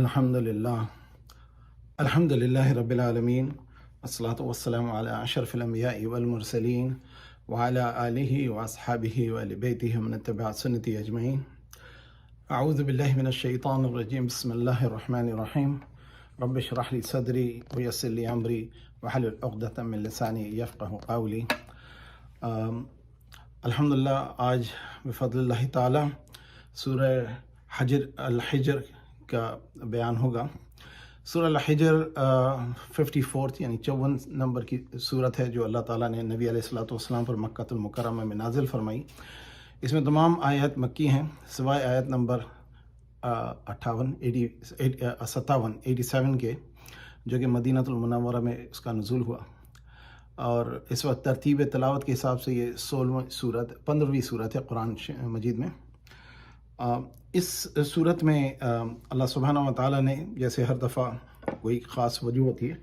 الحمدللہ الحمدللہ رب العالمین والصلاة والسلام علی اشرف الانبیاء والمرسلین وعلی آلہ واصحابہ واہل بیتہ ومن اتبع سنتہ اجمعین. اعوذ باللہ من الشیطان الرجیم. بسم اللہ الرحمن الرحیم. رب اشرح لی صدری ویسر لی امری واحلل عقدۃ من لسانی یفقہوا قولی. الحمدللہ آج بفضل اللہ تعالی سورہ الحجر کا بیان ہوگا. سورہ الحجر 54 یعنی 54 نمبر کی صورت ہے جو اللہ تعالیٰ نے نبی علیہ الصلوۃ والسلام پر مکہ المکرمہ میں نازل فرمائی. اس میں تمام آیات مکی ہیں سوائے آیت نمبر 87 کے جو کہ مدینہ المنورہ میں اس کا نزول ہوا. اور اس وقت ترتیب تلاوت کے حساب سے یہ 15ویں صورت ہے قرآن مجید میں. اس صورت میں اللہ سبحانہ و تعالیٰ نے جیسے ہر دفعہ کوئی خاص وجہ ہوتی ہے.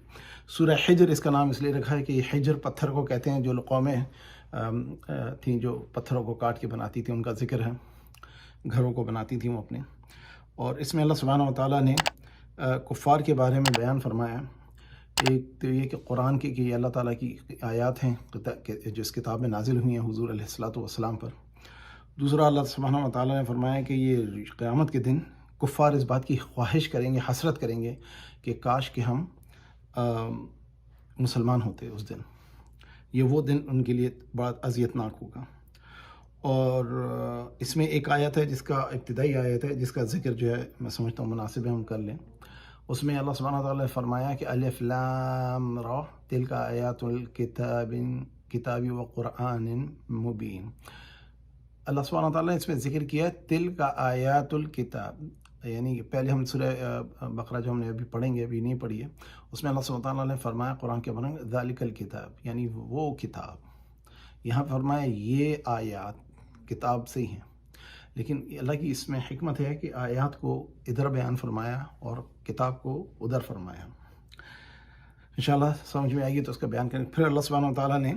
سورہ حجر اس کا نام اس لیے رکھا ہے کہ یہ حجر پتھر کو کہتے ہیں. جو قومیں تھیں جو پتھروں کو کاٹ کے بناتی تھیں ان کا ذکر ہے. گھروں کو بناتی تھیں وہ اپنے. اور اس میں اللہ سبحانہ و تعالیٰ نے کفار کے بارے میں بیان فرمایا. ایک تو یہ کہ قرآن کی کہ یہ اللہ تعالیٰ کی آیات ہیں جو اس کتاب میں نازل ہوئی ہیں حضور علیہ الصلوۃ والسلام پر. دوسرا اللہ سبحانہ و تعالیٰ نے فرمایا کہ یہ قیامت کے دن کفار اس بات کی خواہش کریں گے، حسرت کریں گے کہ کاش کہ ہم مسلمان ہوتے اس دن. یہ وہ دن ان کے لیے بڑا اذیتناک ہوگا. اور اس میں ایک آیت ہے جس کا ابتدائی آیت ہے جس کا ذکر جو ہے میں سمجھتا ہوں مناسب ہے ہم کر لیں. اس میں اللہ سبحانہ و تعالیٰ نے فرمایا کہ الف لام را تلک آیات الکتاب و قرآن مبین. اللہ سبحانہ تعالیٰ نے اس میں ذکر کیا تلک آیات الکتاب، یعنی پہلے ہم سورہ بقرہ جو ہم نے ابھی پڑھیں گے ابھی نہیں پڑھی ہے اس میں اللہ سبحانہ تعالیٰ نے فرمایا قرآن کے بارے میں ذالک الکتاب یعنی وہ کتاب. یہاں فرمایا یہ آیات کتاب سے ہی ہیں لیکن اللہ کی اس میں حکمت ہے کہ آیات کو ادھر بیان فرمایا اور کتاب کو ادھر فرمایا. انشاءاللہ سمجھ میں آئے گی تو اس کا بیان کریں. پھر اللہ سبحانہ تعالیٰ نے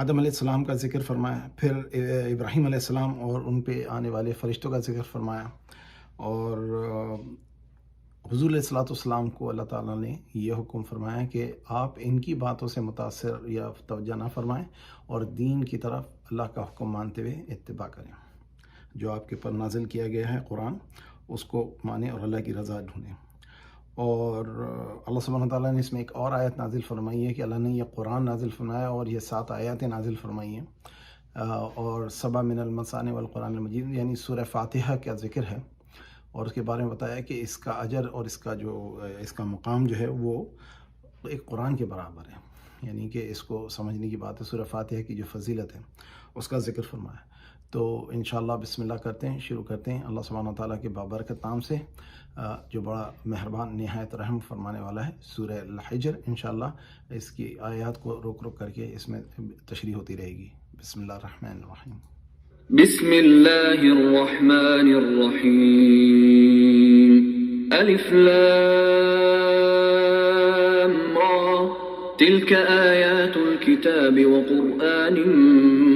آدم علیہ السلام کا ذکر فرمایا. پھر ابراہیم علیہ السلام اور ان پہ آنے والے فرشتوں کا ذکر فرمایا. اور حضور علیہ الصلوۃ والسلام کو اللہ تعالیٰ نے یہ حکم فرمایا کہ آپ ان کی باتوں سے متاثر یا توجہ نہ فرمائیں اور دین کی طرف اللہ کا حکم مانتے ہوئے اتباع کریں. جو آپ کے پر نازل کیا گیا ہے قرآن اس کو مانیں اور اللہ کی رضا ڈھونڈیں. اور اللہ سبحانہ تعالیٰ نے اس میں ایک اور آیت نازل فرمائی ہے کہ اللہ نے یہ قرآن نازل فرمایا اور یہ 7 آیاتیں نازل فرمائی ہیں. اور 7 من المثانی والقرآن المجید یعنی سورہ فاتحہ کا ذکر ہے. اور اس کے بارے میں بتایا کہ اس کا اجر اور اس کا مقام جو ہے وہ ایک قرآن کے برابر ہے. یعنی کہ اس کو سمجھنے کی بات ہے. سورہ فاتحہ کی جو فضیلت ہے اس کا ذکر فرمایا. تو انشاءاللہ بسم اللہ کرتے ہیں، شروع کرتے ہیں اللہ سبحانہ تعالیٰ کے بابرکت نام سے جو بڑا مہربان نہایت رحم فرمانے والا ہے. سورہ الحجر انشاءاللہ اس کی آیات کو روک کر کے اس میں تشریح ہوتی رہے گی. بسم اللہ الرحمن الرحیم. بسم اللہ الرحمن الرحیم. الف لام را تلک آیات الکتاب وقرآن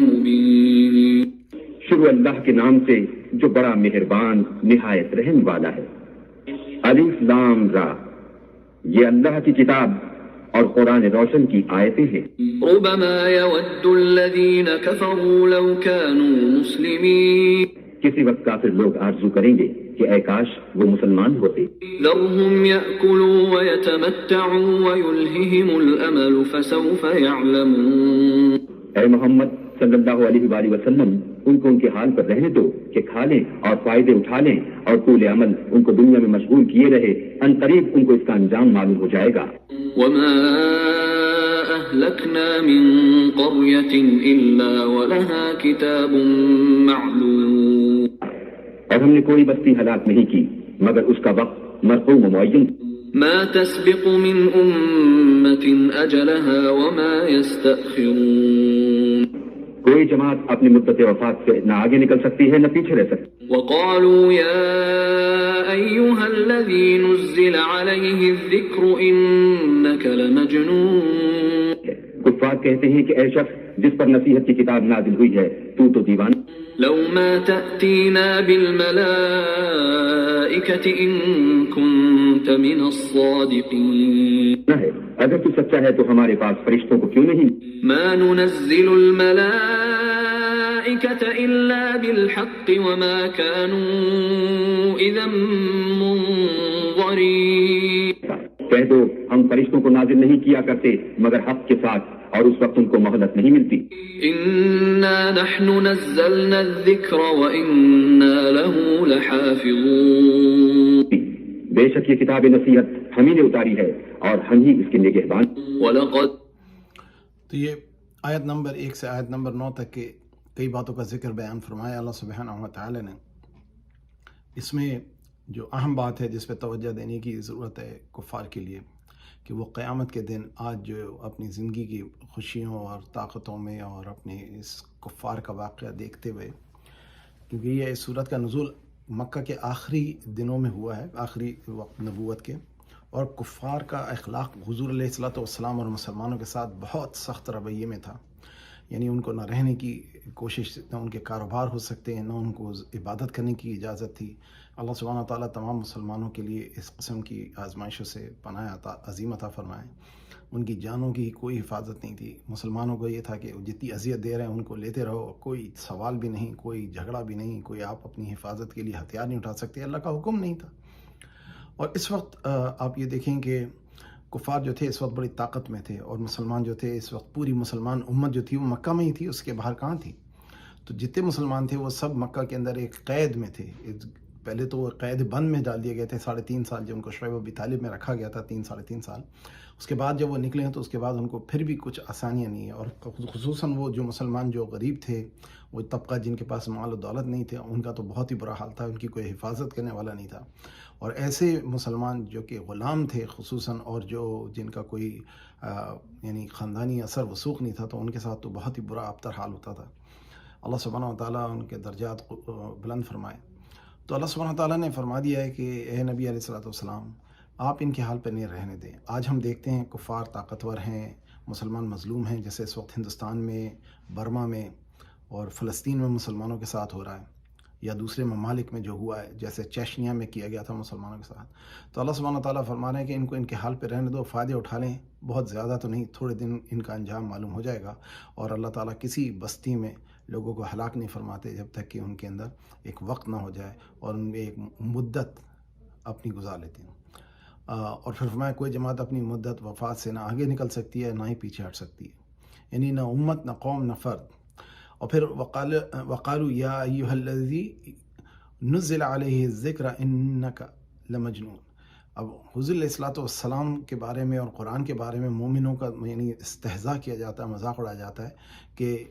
مبین. شروع اللہ کے نام سے جو بڑا مہربان نہایت رحم والا ہے. الف لام را یہ اللہ کی کتاب اور قرآن روشن کی آیتیں ہیں. ربما يود الذين كفروا لو كانوا مسلمين. کسی وقت کافر لوگ آرزو کریں گے کہ اے کاش وہ مسلمان ہوتے. ذرهم يأكلوا ويتمتعوا ويلههم الأمل فسوف يعلمون. اے محمد صلی اللہ علیہ وآلہ وسلم ان کو ان کے حال پر رہنے دو کہ کھا لیں اور فائدے اٹھا لیں اور طول عمل ان کو دنیا میں مشغول کیے رہے. ان قریب ان کو اس کا انجام معلوم ہو جائے گا. وما أهلكنا من قرية إلا ولها كتاب معلوم. اور ہم نے کوئی بستی ہلاک نہیں کی مگر اس کا وقت مرقوم و معین. ما تسبق من أمة أجلها وما يستأخرون. کوئی جماعت اپنی مدت وفات سے نہ آگے نکل سکتی ہے نہ پیچھے رہ سکتی. وقالوا يا أيها الذي نزل عليه الذكر إنك لمجنون. کفار کہتے ہیں کہ اے شخص جس پر نصیحت کی کتاب نازل ہوئی ہے تو دیوانہ. لو ما تأتينا بالملائكة إن كنت من الصادقين نہ ہے اگر تو سچا ہے تو ہمارے پاس فرشتوں کو کیوں نہیں؟ ما ننزل الملائكة إلا بالحق وما كانوا إذا منظرين کہہ دو ہم فرشتوں کو نازل نہیں کیا کرتے مگر حق کے ساتھ اور اس وقت ان کو مہلت نہیں ملتی. إنا نحن نزلنا الذكر وإنا له لحافظون بے شک یہ کتاب نصیحت ہم ہی نے اتاری ہے اور ہم ہی اس کے نگہبان. وَلَقَدْ تو یہ آیت نمبر 1 سے آیت نمبر 9 تک کے کئی باتوں کا ذکر بیان فرمایا اللہ سبحانہ و تعالی نے. اس میں جو اہم بات ہے جس پہ توجہ دینے کی ضرورت ہے کفار کے لیے کہ وہ قیامت کے دن آج جو اپنی زندگی کی خوشیوں اور طاقتوں میں اور اپنے اس کفار کا واقعہ دیکھتے ہوئے، کیونکہ یہ اس صورت کا نزول مکہ کے آخری دنوں میں ہوا ہے، آخری وقت نبوت کے، اور کفار کا اخلاق حضور علیہ الصلوۃ والسلام اور مسلمانوں کے ساتھ بہت سخت رویے میں تھا. یعنی ان کو نہ رہنے کی کوشش، نہ ان کے کاروبار ہو سکتے ہیں، نہ ان کو عبادت کرنے کی اجازت تھی. اللہ سبحانہ تعالیٰ تمام مسلمانوں کے لیے اس قسم کی آزمائشوں سے پناہ عظیم عطا فرمائے. ان کی جانوں کی کوئی حفاظت نہیں تھی. مسلمانوں کو یہ تھا کہ جتنی اذیت دے رہے ہیں ان کو لیتے رہو، کوئی سوال بھی نہیں، کوئی جھگڑا بھی نہیں، کوئی آپ اپنی حفاظت کے لیے ہتھیار نہیں اٹھا سکتے، اللہ کا حکم نہیں تھا. اور اس وقت آپ یہ دیکھیں کہ کفار جو تھے اس وقت بڑی طاقت میں تھے، اور مسلمان جو تھے اس وقت پوری مسلمان امت جو تھی وہ مکہ میں ہی تھی، اس کے باہر کہاں تھی. تو جتنے مسلمان تھے وہ سب مکہ کے اندر ایک قید میں تھے. پہلے تو وہ قید بند میں ڈال دیے گئے تھے 3.5 سال، جب ان کو شعیب ابی طالب میں رکھا گیا تھا 3-3.5 سال. اس کے بعد جب وہ نکلے ہیں تو اس کے بعد ان کو پھر بھی کچھ آسانیاں نہیں ہیں، اور خصوصاً وہ جو مسلمان جو غریب تھے، وہ طبقہ جن کے پاس مال و دولت نہیں تھے، ان کا تو بہت ہی برا حال تھا، ان کی کوئی حفاظت کرنے والا نہیں تھا. اور ایسے مسلمان جو کہ غلام تھے خصوصاً، اور جو جن کا کوئی یعنی خاندانی اثر وسوخ نہیں تھا، تو ان کے ساتھ تو بہت ہی برا ابتر حال ہوتا تھا. اللہ سبحانہ و تعالیٰ ان کے درجات بلند فرمائے. تو اللہ سبحانہ تعالیٰ نے فرما دیا ہے کہ اے نبی علیہ الصلوۃ والسلام، آپ ان کے حال پہ نہیں رہنے دیں. آج ہم دیکھتے ہیں کفار طاقتور ہیں، مسلمان مظلوم ہیں، جیسے اس وقت ہندوستان میں، برما میں اور فلسطین میں مسلمانوں کے ساتھ ہو رہا ہے، یا دوسرے ممالک میں جو ہوا ہے، جیسے چیچنیا میں کیا گیا تھا مسلمانوں کے ساتھ. تو اللہ سبحانہ تعالیٰ فرما رہے ہیں کہ ان کو ان کے حال پہ رہنے دو، فائدے اٹھا لیں، بہت زیادہ تو نہیں، تھوڑے دن ان کا انجام معلوم ہو جائے گا. اور اللہ تعالیٰ کسی بستی میں لوگوں کو ہلاک نہیں فرماتے جب تک کہ ان کے اندر ایک وقت نہ ہو جائے اور ان میں ایک مدت اپنی گزار لیتے ہیں. اور پھر فرمایا کوئی جماعت اپنی مدت وفات سے نہ آگے نکل سکتی ہے نہ ہی پیچھے ہٹ سکتی ہے، یعنی نہ امت، نہ قوم، نہ فرد. اور پھر وقالوا یا ایھا الذی نزل علیہ الذکر انک لمجنون. اب حضور علیہ الصلوۃ والسلام کے بارے میں اور قرآن کے بارے میں مومنوں کا یعنی استہزاء کیا جاتا ہے، مذاق اڑایا جاتا ہے کہ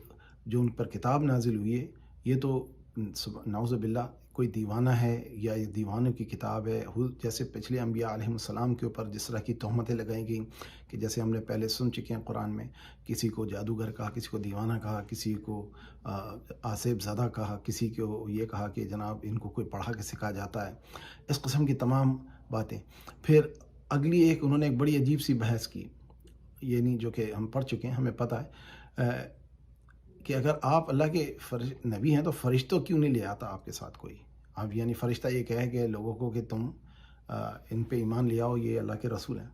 جو ان پر کتاب نازل ہوئی ہے یہ تو نعوذ باللہ کوئی دیوانہ ہے، یا یہ دیوانوں کی کتاب ہے. جیسے پچھلے انبیاء علیہم السلام کے اوپر جس طرح کی تہمتیں لگائی گئیں کہ جیسے ہم نے پہلے سن چکے ہیں قرآن میں، کسی کو جادوگر کہا، کسی کو دیوانہ کہا، کسی کو آصف زدہ کہا، کسی کو یہ کہا کہ جناب ان کو کوئی پڑھا کے سکھا جاتا ہے، اس قسم کی تمام باتیں. پھر اگلی ایک انہوں نے ایک بڑی عجیب سی بحث کی، یعنی جو کہ ہم پڑھ چکے ہیں، ہمیں پتہ ہے کہ اگر آپ اللہ کے نبی ہیں تو فرشتوں کیوں نہیں لے آتا آپ کے ساتھ کوئی. اب یعنی فرشتہ یہ کہے کہ لوگوں کو کہ تم ان پہ ایمان لے آؤ، یہ اللہ کے رسول ہیں.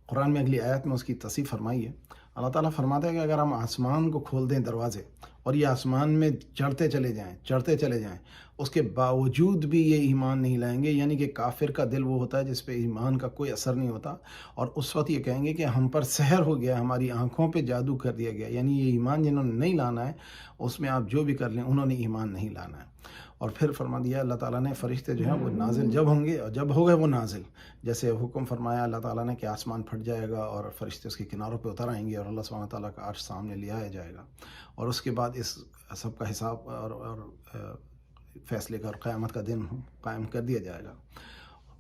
قرآن میں اگلی آیت میں اس کی تصریح فرمائی ہے. اللہ تعالیٰ فرماتا ہے کہ اگر ہم آسمان کو کھول دیں دروازے، اور یہ آسمان میں چڑھتے چلے جائیں، اس کے باوجود بھی یہ ایمان نہیں لائیں گے. یعنی کہ کافر کا دل وہ ہوتا ہے جس پہ ایمان کا کوئی اثر نہیں ہوتا، اور اس وقت یہ کہیں گے کہ ہم پر سحر ہو گیا، ہماری آنکھوں پہ جادو کر دیا گیا. یعنی یہ ایمان جنہوں نے نہیں لانا ہے، اس میں آپ جو بھی کر لیں، انہوں نے ایمان نہیں لانا ہے. اور پھر فرما دیا اللہ تعالیٰ نے فرشتے جو ہیں وہ نازل جب ہوں گے، اور جب ہو گئے وہ نازل، جیسے حکم فرمایا اللہ تعالیٰ نے کہ آسمان پھٹ جائے گا اور فرشتے اس کے کناروں پہ اتر آئیں گے، اور اللہ سبحانہ تعالیٰ کا عرش سامنے لے آیا جائے گا، اور اس کے بعد اس سب کا حساب اور فیصلے کا اور قیامت کا دن قائم کر دیا جائے گا.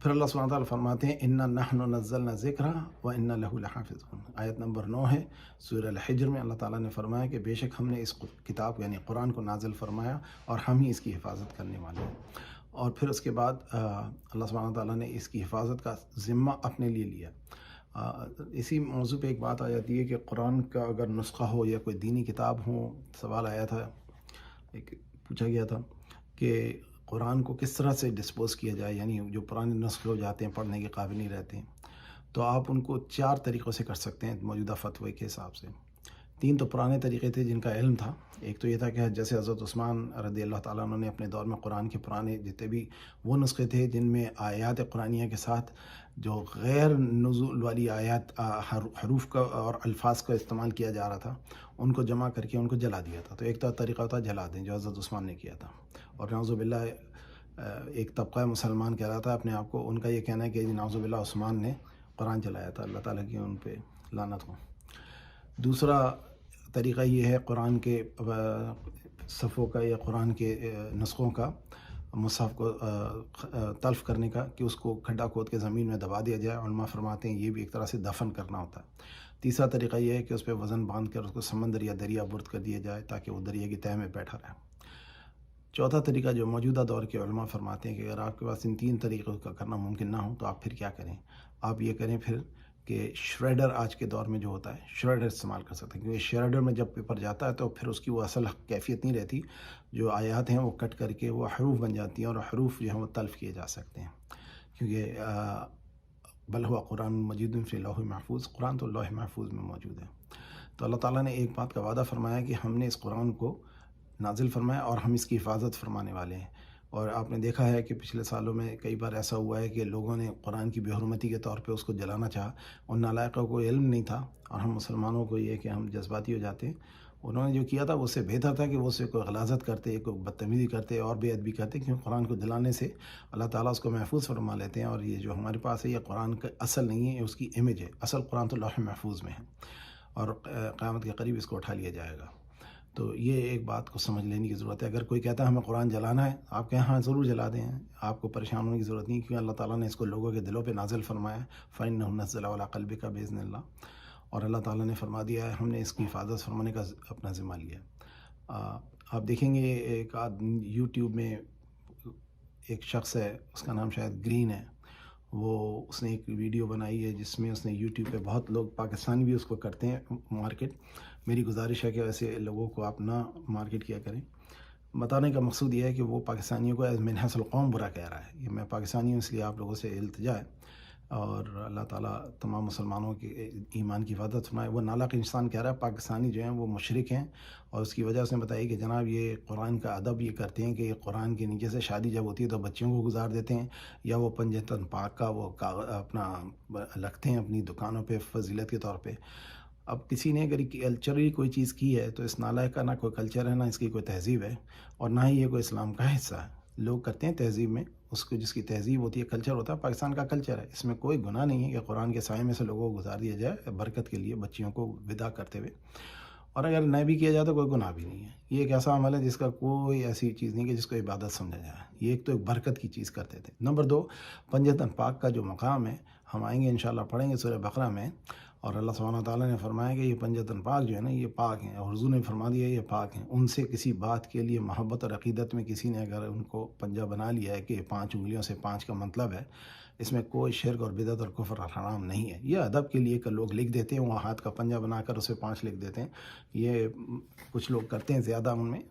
پھر اللہ سبحانہ تعالیٰ فرماتے ہیں انا نحن نزلنا ذکر وانا له لحافظون. آیت نمبر 9 ہے سورہ الحجر میں. اللہ تعالیٰ نے فرمایا کہ بے شک ہم نے اس کتاب یعنی قرآن کو نازل فرمایا اور ہم ہی اس کی حفاظت کرنے والے ہیں. اور پھر اس کے بعد اللہ سبحانہ تعالیٰ نے اس کی حفاظت کا ذمہ اپنے لیے لیا. اسی موضوع پہ ایک بات آ جاتی ہے کہ قرآن کا اگر نسخہ ہو یا کوئی دینی کتاب ہو، سوال آیا تھا ایک پوچھا گیا تھا کہ قرآن کو کس طرح سے ڈسپوز کیا جائے، یعنی جو پرانے نسل ہو جاتے ہیں، پڑھنے کے قابل نہیں رہتے ہیں، تو آپ ان کو 4 طریقوں سے کر سکتے ہیں موجودہ فتوے کے حساب سے۔ 3 تو پرانے طریقے تھے جن کا علم تھا۔ ایک تو یہ تھا کہ جیسے حضرت عثمان رضی اللہ تعالیٰ عنہ نے اپنے دور میں قرآن کے پرانے جتنے بھی وہ نسخے تھے جن میں آیات قرآنیہ کے ساتھ جو غیر نزول والی آیات حروف کا اور الفاظ کا استعمال کیا جا رہا تھا، ان کو جمع کر کے ان کو جلا دیا تھا۔ تو ایک طریقہ تھا جلا دیں، جو حضرت عثمان نے کیا تھا۔ اور نعوذ باللہ ایک طبقہ مسلمان کہہ رہا تھا اپنے آپ کو، ان کا یہ کہنا ہے کہ نعوذ باللہ عثمان نے قرآن جلایا تھا، اللہ تعالیٰ کی ان پہ لعنت ہو۔ دوسرا طریقہ یہ ہے قرآن کے صفوں کا یا قرآن کے نسخوں کا مصحف کو تلف کرنے کا، کہ اس کو کھڈا کھود کے زمین میں دبا دیا جائے۔ علماء فرماتے ہیں یہ بھی ایک طرح سے دفن کرنا ہوتا ہے۔ تیسرا طریقہ یہ ہے کہ اس پہ وزن باندھ کر اس کو سمندر یا دریا برد کر دیا جائے تاکہ وہ دریا کی تہہ میں بیٹھا رہے۔ چوتھا طریقہ جو موجودہ دور کے علماء فرماتے ہیں کہ اگر آپ کے پاس ان 3 طریقوں کا کرنا ممکن نہ ہو تو آپ پھر کیا کریں؟ آپ یہ کریں پھر کہ شریڈر آج کے دور میں جو ہوتا ہے شریڈر استعمال کر سکتے ہیں، کیونکہ شریڈر میں جب پیپر جاتا ہے تو پھر اس کی وہ اصل کیفیت نہیں رہتی، جو آیات ہیں وہ کٹ کر کے وہ حروف بن جاتی ہیں اور حروف جو ہیں وہ تلف کیے جا سکتے ہیں، کیونکہ بل ہوا قرآن مجید فی لوح محفوظ، قرآن تو لوح محفوظ میں موجود ہے۔ تو اللہ تعالیٰ نے ایک بات کا وعدہ فرمایا کہ ہم نے اس قرآن کو نازل فرمایا اور ہم اس کی حفاظت فرمانے والے ہیں۔ اور آپ نے دیکھا ہے کہ پچھلے سالوں میں کئی بار ایسا ہوا ہے کہ لوگوں نے قرآن کی بے حرمتی کے طور پہ اس کو جلانا چاہا، ان نالائقوں کو علم نہیں تھا، اور ہم مسلمانوں کو یہ کہ ہم جذباتی ہو جاتے ہیں۔ انہوں نے جو کیا تھا وہ اس سے بہتر تھا کہ وہ اس سے کوئی غلاظت کرتے، کوئی بدتمیزی کرتے اور بے ادبی کرتے، کیونکہ قرآن کو جلانے سے اللہ تعالیٰ اس کو محفوظ فرما لیتے ہیں۔ اور یہ جو ہمارے پاس ہے یہ قرآن کا اصل نہیں ہے، یہ اس کی امیج ہے، اصل قرآن تو لوح محفوظ میں ہے، اور قیامت کے قریب اس کو اٹھا لیا جائے گا۔ تو یہ ایک بات کو سمجھ لینے کی ضرورت ہے۔ اگر کوئی کہتا ہے ہمیں قرآن جلانا ہے، آپ کہیں ہاں ضرور جلا دیں، آپ کو پریشان ہونے کی ضرورت نہیں، کیونکہ اللہ تعالیٰ نے اس کو لوگوں کے دلوں پہ نازل فرمایا ہے، فَإِنَّهُ نَزَّلَ عَلَىٰ قَلْبِكَ بِإِذْنِ اللَّهِ، اور اللہ تعالیٰ نے فرما دیا ہے، ہم نے اس کی حفاظت فرمانے کا اپنا ذمہ لیا ہے۔ آپ دیکھیں گے ایک یوٹیوب میں ایک شخص ہے، اس کا نام شاید گرین ہے، اس نے ایک ویڈیو بنائی ہے جس میں اس نے یوٹیوب پہ بہت لوگ پاکستانی بھی اس کو کرتے ہیں مارکیٹ۔ میری گزارش ہے کہ ایسے لوگوں کو آپ نہ مارکیٹ کیا کریں۔ بتانے کا مقصود یہ ہے کہ وہ پاکستانیوں کو ایز منحص القوم برا کہہ رہا ہے۔ یہ میں پاکستانی ہوں، اس لیے آپ لوگوں سے التجا ہے، اور اللہ تعالیٰ تمام مسلمانوں کے ایمان کی حفاظت فرمائے۔ وہ نالاق انسان کہہ رہا ہے پاکستانی جو ہیں وہ مشرک ہیں، اور اس کی وجہ اس نے بتائی کہ جناب یہ قرآن کا ادب یہ کرتے ہیں کہ قرآن کے نیچے سے شادی جب ہوتی ہے تو بچیوں کو گزار دیتے ہیں، یا وہ پنجتن پاک کا وہ اپنا رکھتے ہیں اپنی دکانوں پہ فضیلت کے طور پہ۔ اب کسی نے اگر کلچرلی کوئی چیز کی ہے تو اس نالائق کا نہ کوئی کلچر ہے، نہ اس کی کوئی تہذیب ہے، اور نہ ہی یہ کوئی اسلام کا حصہ ہے۔ لوگ کرتے ہیں تہذیب میں، اس کو جس کی تہذیب ہوتی ہے، کلچر ہوتا ہے، پاکستان کا کلچر ہے، اس میں کوئی گناہ نہیں ہے کہ قرآن کے سائے میں سے لوگوں کو گزار دیا جائے برکت کے لیے بچیوں کو ودا کرتے ہوئے، اور اگر نہ بھی کیا جائے تو کوئی گناہ بھی نہیں ہے۔ یہ ایک ایسا عمل ہے جس کا کوئی ایسی چیز نہیں کہ جس کو عبادت سمجھا جائے، یہ ایک تو ایک برکت کی چیز کرتے تھے۔ نمبر 2، پنجتن پاک کا جو مقام ہے، ہم آئیں گے انشاءاللہ پڑھیں گے سورہ بقرہ میں، اور اللہ سبحانہ تعالیٰ نے فرمایا کہ یہ پنجتن پاک جو ہے نا یہ پاک ہیں، اور حضور نے فرما دیا یہ پاک ہیں۔ ان سے کسی بات کے لیے محبت اور عقیدت میں کسی نے اگر ان کو پنجہ بنا لیا ہے کہ 5 انگلیوں سے 5 کا مطلب ہے، اس میں کوئی شرک اور بدعت اور کفر اور حرام نہیں ہے۔ یہ ادب کے لیے کہ لوگ لکھ دیتے ہیں، وہ ہاتھ کا پنجہ بنا کر اسے 5 لکھ دیتے ہیں، یہ کچھ لوگ کرتے ہیں، زیادہ ان میں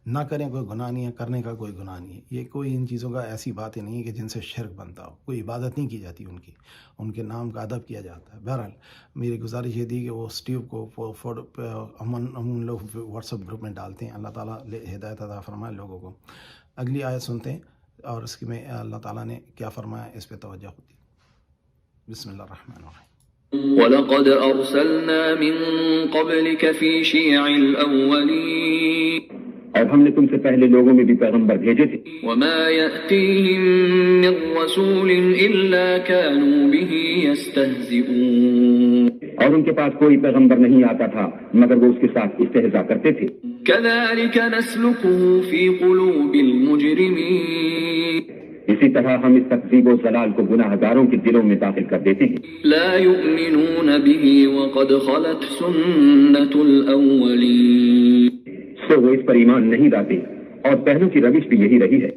نہ کریں کوئی گناہ نہیں ہے، کرنے کا کوئی گناہ نہیں ہے۔ یہ کوئی ان چیزوں کا ایسی باتیں نہیں ہے کہ جن سے شرک بنتا ہو، کوئی عبادت نہیں کی جاتی ان کے نام کا ادب کیا جاتا ہے۔ بہرحال میری گزارش یہ تھی کہ وہ اسٹیو کو ہم لوگ واٹس ایپ گروپ میں ڈالتے ہیں، اللہ تعالیٰ ہدایت عطا فرمائے لوگوں کو۔ اگلی آیت سنتے ہیں، اور اس میں اللہ تعالیٰ نے کیا فرمایا اس پہ توجہ ہوتی۔ بسم اللہ الرحمن الرحیم۔ وَلَقَدْ أَرْسَلْنَا مِن قَبْلِكَ فِي شِيَعِ الْأَوَّلِينَ، اور ہم نے تم سے پہلے لوگوں میں بھی پیغمبر بھیجے تھے۔ وَمَا يَأْتِيهِم مِّن رَّسُولٍ إِلَّا كَانُوا بِهِ يَسْتَهْزِئُونَ، اور ان کے پاس کوئی پیغمبر نہیں آتا تھا مگر وہ اس کے ساتھ استہزاء کرتے تھے۔ كَذَلِكَ نَسْلُكُهُ فِي قُلُوبِ الْمُجْرِمِينَ، اسی طرح ہم اس تکذیب و ضلال کو گناہ گاروں کے دلوں میں داخل کر دیتے ہیں۔ لا يؤمنون به وقد خلت سنة الأولين، سو وہ اس پر ایمان نہیں لاتے اور پہلوں کی روش بھی یہی رہی ہے۔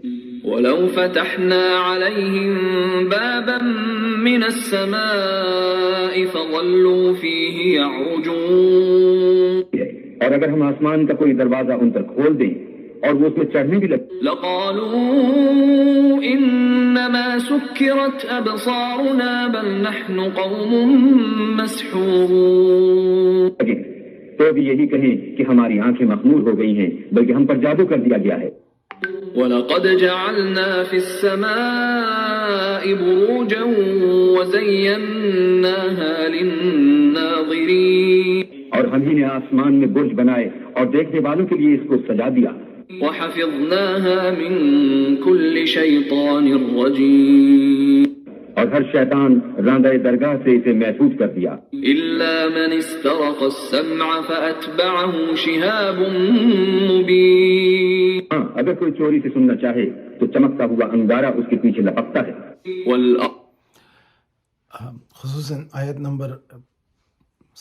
ولو فتحنا عليهم بابا من السماء فظلوا فيه يعرجون، اور اگر ہم آسمان کا کوئی دروازہ ان پر کھول دیں اور وہ اس میں چڑھنے بھی لگے لقالوا إنما سكرت أبصارنا بل نحن قوم مسحورون. تو بھی یہی کہیں کہ ہماری آنکھیں مخمور ہو گئی ہیں بلکہ ہم پر جادو کر دیا گیا ہے. وَلَقَدْ جَعَلْنَا فِي السَّمَاءِ بُرُوجًا وَزَيَّنَّاهَا لِلنَّاظِرِينَ. اور ہم ہی نے آسمان میں برج بنائے اور دیکھنے والوں کے لیے اس کو سجا دیا. وَحَفِظْنَاهَا مِن كُلِّ شَيْطَانٍ رَجِيمٍ. اور ہر شیطان راندہ درگاہ سے اسے محفوظ کر دیا. إِلَّا مَنِ اسْتَرَقَ السَّمْعَ فَأَتْبَعَهُ شِهَابٌ مُّبِينٌ. ہاں اگر کوئی چوری سے سننا چاہے تو چمکتا ہوا انگارہ اس کے پیچھے لپکتا ہے. خصوصاً آیت نمبر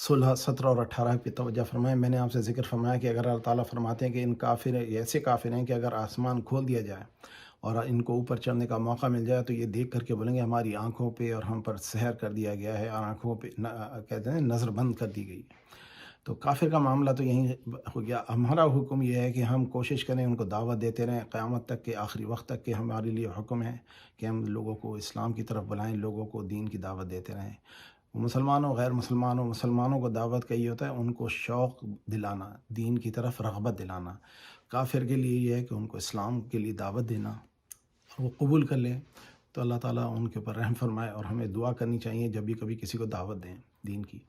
16, 17 اور 18 پہ توجہ فرمائیں. میں نے آپ سے ذکر فرمایا کہ اگر اللہ تعالیٰ فرماتے ہیں کہ ان کافر ایسے کافر ہیں کہ اگر آسمان کھول دیا جائے اور ان کو اوپر چڑھنے کا موقع مل جائے تو یہ دیکھ کر کے بولیں گے ہماری آنکھوں پہ اور ہم پر سحر کر دیا گیا ہے اور آنکھوں پہ کہتے ہیں نظر بند کر دی گئی. تو کافر کا معاملہ تو یہیں ہو گیا. ہمارا حکم یہ ہے کہ ہم کوشش کریں ان کو دعوت دیتے رہیں قیامت تک کے آخری وقت تک کہ ہمارے لیے حکم ہے کہ ہم لوگوں کو اسلام کی طرف بلائیں, لوگوں کو دین کی دعوت دیتے رہیں. مسلمانوں غیر مسلمانوں کو دعوت کا یہ ہوتا ہے ان کو شوق دلانا, دین کی طرف رغبت دلانا. کافر کے لیے یہ ہے کہ ان کو اسلام کے لیے دعوت دینا اور وہ قبول کر لیں تو اللہ تعالیٰ ان کے اوپر رحم فرمائے. اور ہمیں دعا کرنی چاہیے جب بھی کبھی کسی کو دعوت دیں دین کی,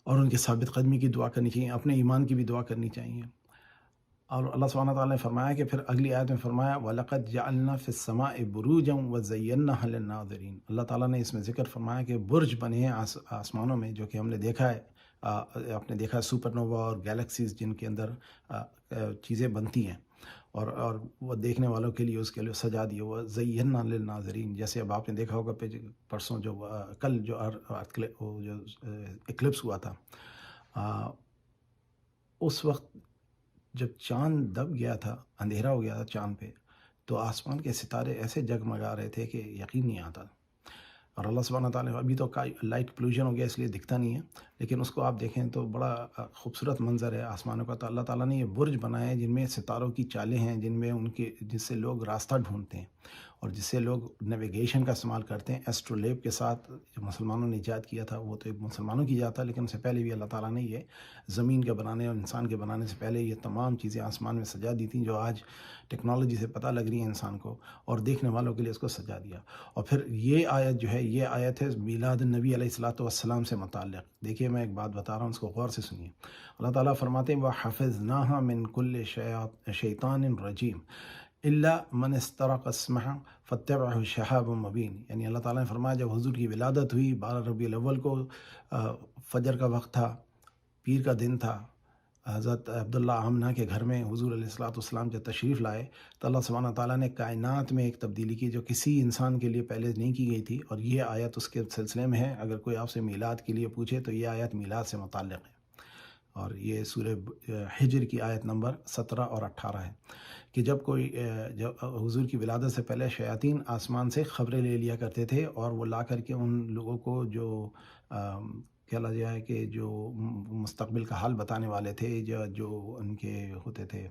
اور ان کے ثابت قدمی کی دعا کرنی چاہیے, اپنے ایمان کی بھی دعا کرنی چاہیے. اور اللہ سبحانہ تعالیٰ نے فرمایا کہ پھر اگلی آیت میں فرمایا وَلَقَدْ جَعَلْنَا فِي السَّمَاءِ بُرُوجًا وَزَيَّنَّاهَا لِلنَّاظِرِينَ. اللہ تعالیٰ نے اس میں ذکر فرمایا کہ برج بنے ہیں آسمانوں میں جو کہ ہم نے دیکھا ہے, آپ نے دیکھا ہے سپر نووا اور گیلیکسیز جن کے اندر چیزیں بنتی ہیں اور وہ دیکھنے والوں کے لیے اس کے لیے سجا دیے. وہ زَيَّنَّا لِلنَّاظِرِينَ. جیسے اب آپ نے دیکھا ہوگا پرسوں جو کل جو ایکلپس ہوا تھا, اس وقت جب چاند دب گیا تھا, اندھیرا ہو گیا تھا چاند پہ, تو آسمان کے ستارے ایسے جگمگا رہے تھے کہ یقین نہیں آتا. اور اللہ سبحانہ تعالیٰ ابھی تو لائٹ پولوشن ہو گیا اس لیے دکھتا نہیں ہے, لیکن اس کو آپ دیکھیں تو بڑا خوبصورت منظر ہے آسمانوں کا. تو اللہ تعالیٰ نے یہ برج بنائے ہیں جن میں ستاروں کی چالیں ہیں, جن میں جس سے لوگ راستہ ڈھونڈتے ہیں اور جس سے لوگ نیویگیشن کا استعمال کرتے ہیں. ایسٹرولیب کے ساتھ جو مسلمانوں نے ایجاد کیا تھا وہ تو ایک مسلمانوں کی ایجاد تھا, لیکن اس سے پہلے بھی اللہ تعالیٰ نے یہ زمین کے بنانے اور انسان کے بنانے سے پہلے یہ تمام چیزیں آسمان میں سجا دی تھیں جو آج ٹیکنالوجی سے پتہ لگ رہی ہیں انسان کو, اور دیکھنے والوں کے لیے اس کو سجا دیا. اور پھر یہ آیت جو ہے یہ آیت ہے میلاد النبی علیہ الصلوۃ والسلام سے متعلق. دیکھیے میں ایک بات بتا رہا ہوں, اس کو غور سے سنیے. اللہ تعالیٰ فرماتے ہیں وَحَفِظْنَاهَا مِن كُلِّ شَيْطَانٍ رَجِيمٍ إِلَّا مَنِ اسْتَرَقَ السَّمْعَ فَاتَّبَعَهُ شِهَابٌ مُّبِينٌ. یعنی اللہ تعالیٰ نے فرمایا جب حضور کی ولادت ہوئی 12 ربیع الاول کو, فجر کا وقت تھا, پیر کا دن تھا, حضرت عبداللہ آمنہ کے گھر میں حضور علیہ الصلوۃ والسلام جب تشریف لائے تو اللہ سبحانہ تعالیٰ نے کائنات میں ایک تبدیلی کی جو کسی انسان کے لیے پہلے نہیں کی گئی تھی, اور یہ آیت اس کے سلسلے میں ہے. اگر کوئی آپ سے میلاد کے لیے پوچھے تو یہ آیت میلاد سے متعلق ہے, اور یہ سورہ حجر کی آیت نمبر 17 اور 18 ہے کہ جب حضور کی ولادت سے پہلے شیاطین آسمان سے خبریں لے لیا کرتے تھے اور وہ لا کر کے ان لوگوں کو جو کہا جائے کہ جو مستقبل کا حال بتانے والے تھے, جو ان کے ہوتے تھے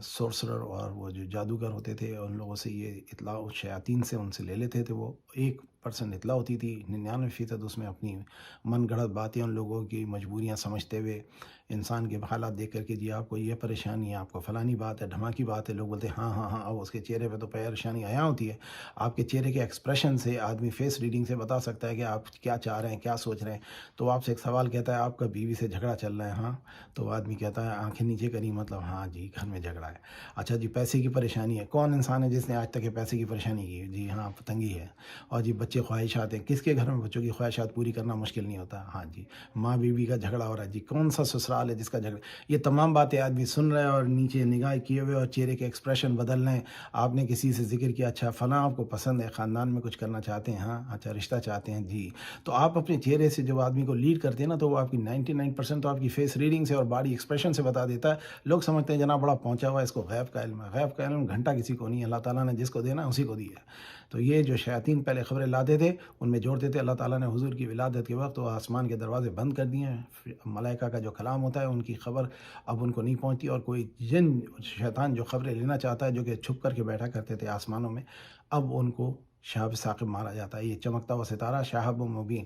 سورسرر اور وہ جو جادوگر ہوتے تھے, ان لوگوں سے یہ اطلاع شیاطین سے ان سے لے لیتے تھے. وہ 1% اطلاع ہوتی تھی, 99% اس میں اپنی من گھڑت باتیں ان لوگوں کی مجبوریاں سمجھتے ہوئے انسان کے حالات دیکھ کر کے جی آپ کو یہ پریشانی ہے, آپ کو فلانی بات ہے, دھماکی بات ہے, لوگ بولتے ہیں ہاں ہاں ہاں. اب اس کے چہرے پہ تو پریشانی آیا ہوتی ہے. آپ کے چہرے کے ایکسپریشن سے آدمی فیس ریڈنگ سے بتا سکتا ہے کہ آپ کیا چاہ رہے ہیں, کیا سوچ رہے ہیں. تو آپ سے ایک سوال کہتا ہے آپ کا بیوی سے جھگڑا چل رہا ہے, ہاں, تو آدمی کہتا ہے آنکھیں نیچے کری, مطلب ہاں جی گھر میں جھگڑا ہے. اچھا جی پیسے کی پریشانی ہے, کون انسان ہے جس نے آج تک پیسے کی پریشانی کی؟ جی ہاں تنگی ہے. اور جی بچے خواہشات ہیں, کس کے گھر میں بچوں کی خواہشات پوری کرنا مشکل نہیں ہوتا؟ ہاں جی ماں بیوی کا جھگڑا ہو رہا ہے. جی کون سا سسرال ہے جس کا جھگڑا؟ یہ تمام باتیں آدمی سن رہا ہے اور نیچے نگاہ کیے ہوئے اور چہرے کے ایکسپریشن بدل رہے ہیں. آپ نے کسی سے ذکر کیا اچھا فلاں آپ کو پسند ہے, خاندان میں کچھ کرنا چاہتے ہیں, ہاں اچھا رشتہ چاہتے ہیں جی, تو آپ اپنے چہرے سے جب آدمی کو لیڈ کرتے ہیں نا تو وہ آپ کی 99% تو آپ کی فیس ریڈنگ سے اور باڈی ایکسپریشن سے بتا دیتا ہے. لوگ سمجھتے ہیں جناب بڑا پہنچا ہوا ہے، اس کو غیب کا علم ہے. غیب کا علم گھنٹہ کسی کو نہیں ہے، اللہ تعالیٰ نے جس کو دینا ہے اسی کو دیا ہے. تو یہ جو شیاطین پہلے خبریں لاتے تھے ان میں جوڑتے تھے، اللہ تعالیٰ نے حضور کی ولادت کے وقت وہ آسمان کے دروازے بند کر دیے ہیں. ملائکہ کا جو کلام ہوتا ہے ان کی خبر اب ان کو نہیں پہنچتی، اور کوئی جن شیطان جو خبریں لینا چاہتا ہے، جو کہ چھپ کر کے بیٹھا کرتے تھے آسمانوں میں، اب ان کو شہاب ثاقب مارا جاتا ہے. یہ چمکتا ہوا ستارہ شہاب مبین.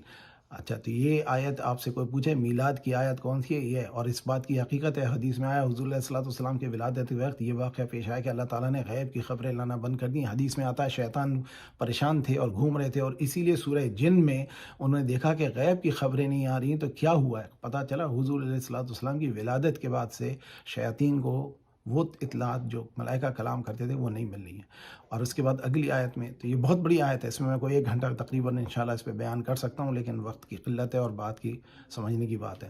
اچھا، تو یہ آیت آپ سے کوئی پوچھے میلاد کی آیت کون سی ہے، یہ اور اس بات کی حقیقت ہے. حدیث میں آیا حضور علیہ الصلوۃ والسلام کے ولادت کے وقت یہ واقعہ پیش آیا کہ اللہ تعالیٰ نے غیب کی خبریں لانا بند کر دی. حدیث میں آتا ہے شیطان پریشان تھے اور گھوم رہے تھے، اور اسی لیے سورہ جن میں انہوں نے دیکھا کہ غیب کی خبریں نہیں آ رہی، تو کیا ہوا ہے. پتہ چلا حضور علیہ الصلوۃ والسلام کی ولادت کے بعد سے شیاطین کو وہ اطلاعات جو ملائکہ کلام کرتے تھے وہ نہیں مل رہی ہیں. اور اس کے بعد اگلی آیت میں، تو یہ بہت بڑی آیت ہے، اس میں کوئی 1 گھنٹہ تقریباً انشاءاللہ اس پہ بیان کر سکتا ہوں، لیکن وقت کی قلت ہے اور بات کی سمجھنے کی بات ہے.